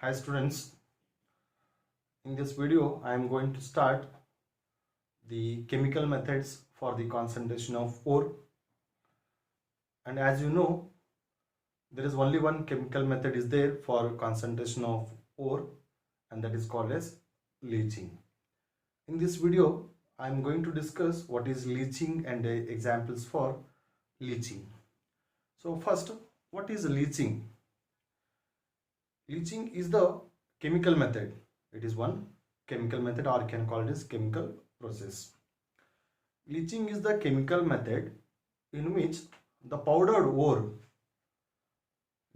Hi students, in this video I am going to start the chemical methods for the concentration of ore. And as you know, there is only one chemical method is there for concentration of ore, and that is called as leaching. In this video I am going to discuss what is leaching and examples for leaching. So first, what is leaching? Leaching is the chemical method. It is one chemical method, or you can call it as chemical process. Leaching is the chemical method in which the powdered ore,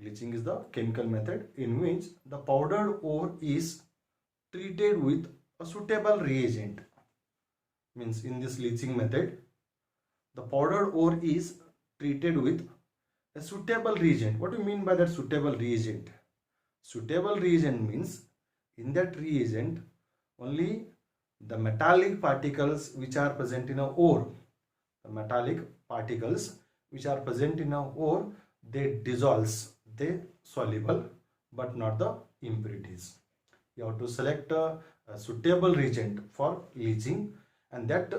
leaching is the chemical method in which the powdered ore is treated with a suitable reagent. Means in this leaching method, the powdered ore is treated with a suitable reagent. What do you mean by that suitable reagent? Suitable reagent means in that reagent only the metallic particles which are present in a ore, the metallic particles which are present in a ore, they dissolves, they soluble, but not the impurities. You have to select a suitable reagent for leaching, and that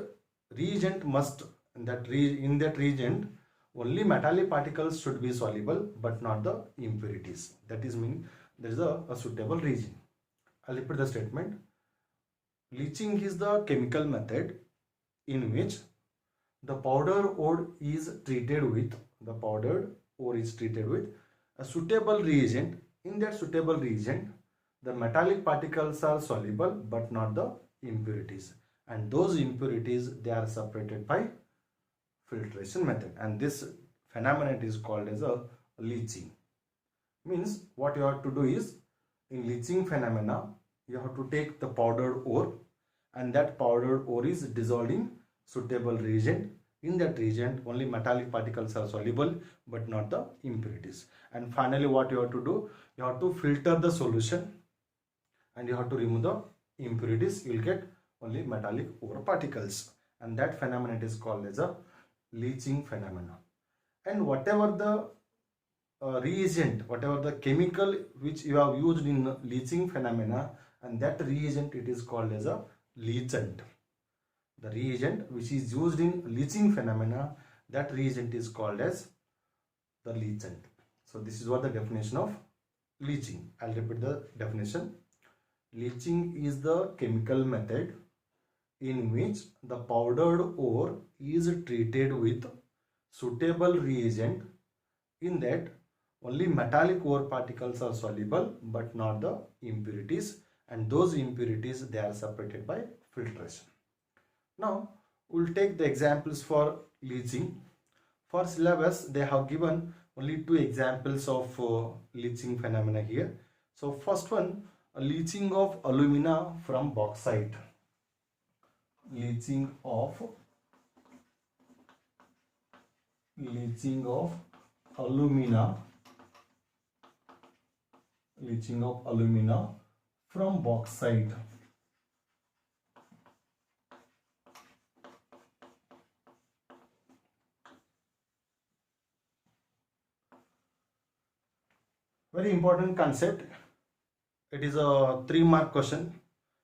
reagent must, in that reagent only metallic particles should be soluble, but not the impurities. That is mean there is a suitable reagent. I'll repeat the statement. Leaching is the chemical method in which the powder ore is treated with a suitable reagent. In that suitable reagent, the metallic particles are soluble but not the impurities, and those impurities, they are separated by filtration method, and this phenomenon is called as a leaching. Means what you have to do is, in leaching phenomena, you have to take the powdered ore, and that powdered ore is dissolved in suitable reagent. In that reagent only metallic particles are soluble but not the impurities. And finally what you have to do, you have to filter the solution and you have to remove the impurities. You will get only metallic ore particles, and that phenomenon is called as a leaching phenomena. And whatever the reagent, whatever the chemical which you have used in leaching phenomena, and that reagent, it is called as a leachant. The reagent which is used in leaching phenomena, that reagent is called as the leachant. So this is what the definition of leaching. I'll repeat the definition. Leaching is the chemical method in which the powdered ore is treated with suitable reagent. In that only metallic ore particles are soluble but not the impurities, and those impurities, they are separated by filtration. Now we'll take the examples for leaching. For syllabus, they have given only two examples of leaching phenomena here. So first one, leaching of alumina from bauxite. Leaching of alumina from bauxite. Very important concept. It is a 3-mark question.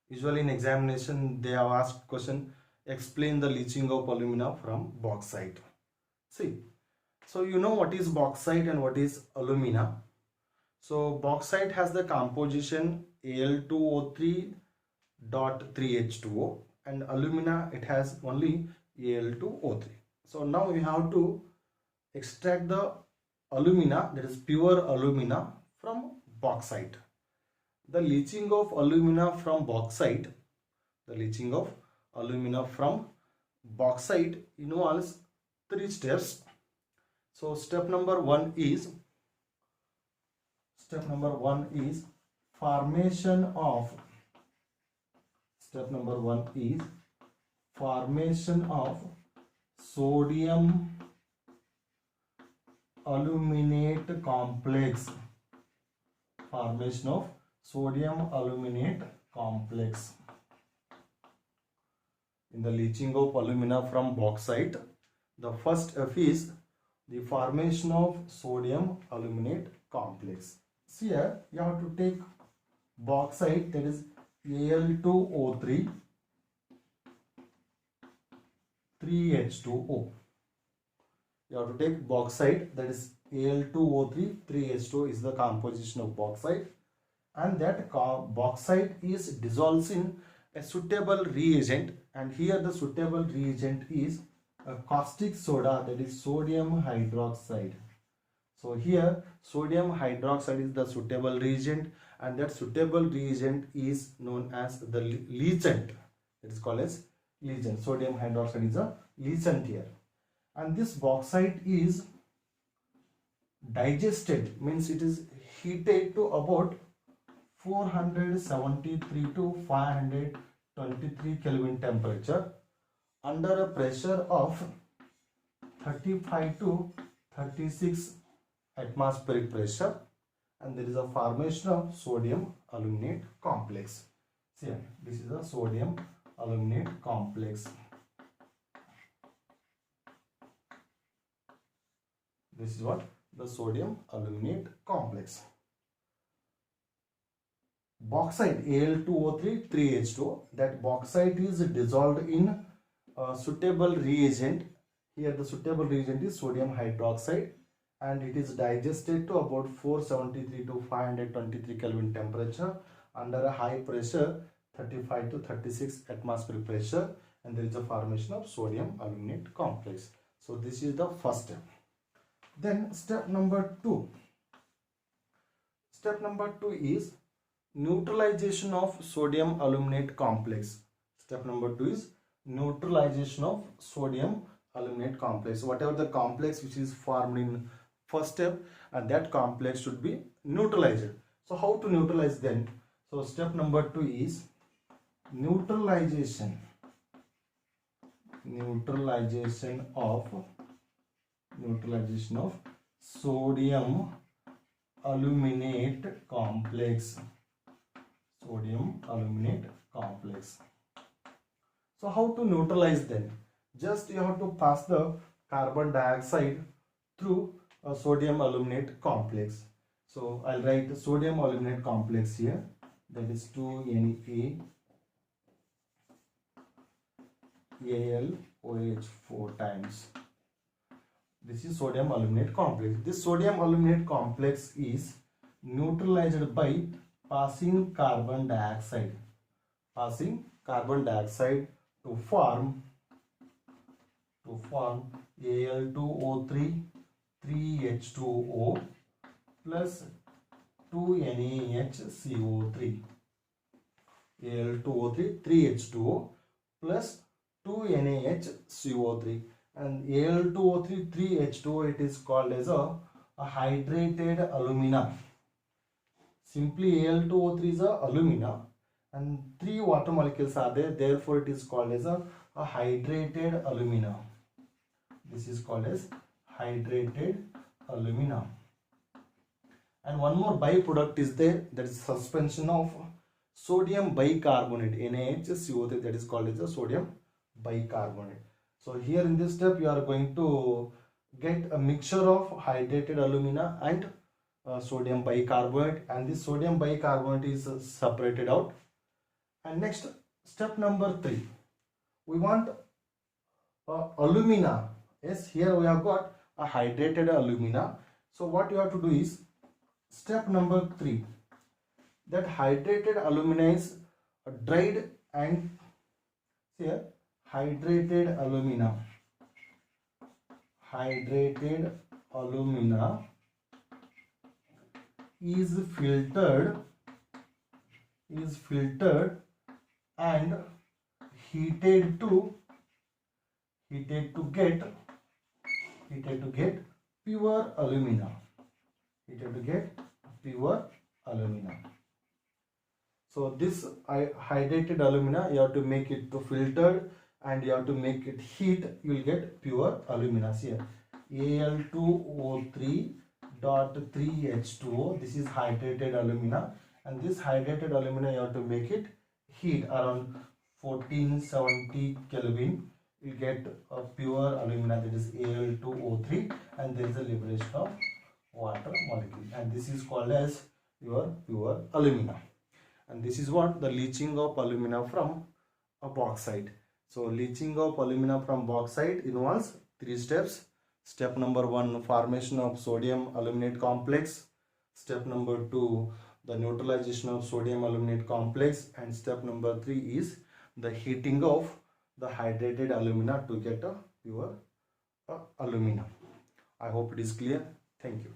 Usually in examination they have asked question, explain the leaching of alumina from bauxite. See, so you know what is bauxite and what is alumina. So bauxite has the composition Al2O3.3H2O, and alumina, it has only Al2O3. So now we have to extract the alumina, that is pure alumina, from bauxite. The leaching of alumina from bauxite, involves 3 steps. So step number 1 is formation of sodium aluminate complex. In the leaching of alumina from bauxite, the first step is the formation of sodium aluminate complex. So here you have to take bauxite, that is Al2O3 3H2O. You have to take bauxite, that is Al2O3 3H2O is the composition of bauxite, and that bauxite is dissolved in a suitable reagent, and here the suitable reagent is a caustic soda, that is sodium hydroxide. So here sodium hydroxide is the suitable reagent, and that suitable reagent is known as the leachant. It is called as leachant. Sodium hydroxide is a leachant here, and this bauxite is digested, means it is heated to about 473 to 523 Kelvin temperature under a pressure of 35 to 36 atmospheric pressure, and there is a formation of sodium aluminate complex. See, this is a sodium aluminate complex. This is what? The sodium aluminate complex. Bauxite Al2O3 3H2O, that bauxite is dissolved in a suitable reagent. Here the suitable reagent is sodium hydroxide, and it is digested to about 473 to 523 Kelvin temperature under a high pressure 35 to 36 atmospheric pressure, and there is a formation of sodium aluminate complex. So this is the first step. Then step number 2. Step number 2 is neutralization of sodium aluminate complex. Step number 2 is neutralization of sodium aluminate complex. Whatever the complex which is formed in first step, and that complex should be neutralized. So how to neutralize then? So step number 2 is neutralization of sodium aluminate complex. So how to neutralize then? Just you have to pass the carbon dioxide through a sodium aluminate complex. So I'll write the sodium aluminate complex here, that is 2Na AlOH 4 times. This is sodium aluminate complex. This sodium aluminate complex is neutralized by passing carbon dioxide to form Al2O3 3H2O plus 2NaHCO3. Al2O3 3H2O plus 2NaHCO3, and Al2O3 3H2O, it is called as a hydrated alumina. Simply Al2O3 is a alumina, and 3 water molecules are there, therefore it is called as a hydrated alumina. This is called as hydrated alumina. And one more byproduct is there, that is suspension of sodium bicarbonate, NaHCO3, that is called as a sodium bicarbonate. So here in this step you are going to get a mixture of hydrated alumina and sodium bicarbonate, and this sodium bicarbonate is separated out. And next, step number 3, we want alumina. Yes, here we have got a hydrated alumina. So what you have to do is, step number 3, that hydrated alumina is dried, and here hydrated alumina is filtered and heated to get pure alumina. So this hydrated alumina, you have to make it to filtered and you have to make it heat, you will get pure alumina. Here Al2O3.3H2O, this is hydrated alumina, and this hydrated alumina you have to make it heat around 1470 Kelvin. You get a pure alumina, that is Al2O3, and there is a liberation of water molecule, and this is called as your pure alumina. And this is what the leaching of alumina from a bauxite. So leaching of alumina from bauxite involves 3 steps. Step number 1, formation of sodium aluminate complex. Step number 2, the neutralization of sodium aluminate complex. And step number 3 is the heating of the hydrated alumina to get a pure alumina. I hope it is clear. Thank you.